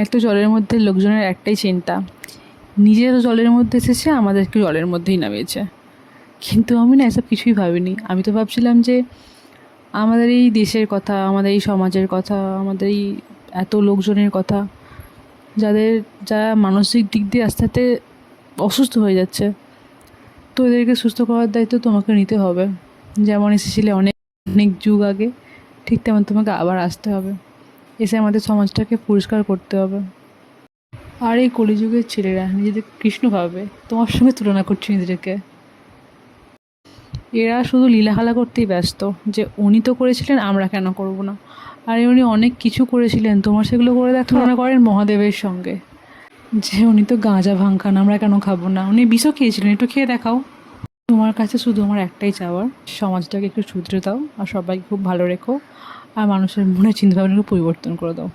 এত জলের মধ্যে লোকজনের একটাই চিন্তা, নিজেরা তো জলের মধ্যে এসেছে, আমাদেরকে জলের মধ্যেই নামিয়েছে। কিন্তু আমি না এসব কিছুই ভাবিনি। আমি তো ভাবছিলাম যে আমাদের এই দেশের কথা, আমাদের এই সমাজের কথা, আমাদের এই এত লোকজনের কথা, যাদের যারা মানসিক দিক দিয়ে আস্তে আস্তে অসুস্থ হয়ে যাচ্ছে, তো এদেরকে সুস্থ করার দায়িত্ব তোমাকে নিতে হবে। যেমন এসেছিলে অনেক অনেক যুগ আগে, ঠিক তেমন তোমাকে আবার আসতে হবে, এসে আমাদের সমাজটাকে পরিষ্কার করতে হবে। আর এই কলিযুগের ছেলেরা নিজেদের কৃষ্ণ ভাবে, তোমার সঙ্গে তুলনা করছে নিজেদেরকে। এরা শুধু লীলাখালা করতেই ব্যস্ত, যে উনি তো করেছিলেন, আমরা কেন করব না। আর উনি অনেক কিছু করেছিলেন, তোমার সেগুলো করে দেখ। তুলনা করেন মহাদেবের সঙ্গে, যে উনি তো গাঁজা ভাং খান, আমরা কেন খাবো না। উনি বিষও খেয়েছিলেন, একটু খেয়ে দেখাও। তোমার কাছে শুধু আমার একটাই চাওয়ার, সমাজটাকে একটু শুধরে দাও আর সবাইকে খুব ভালো রেখো, আর মানুষের মনে চিন্তাভাবনাকে পরিবর্তন করে দাও।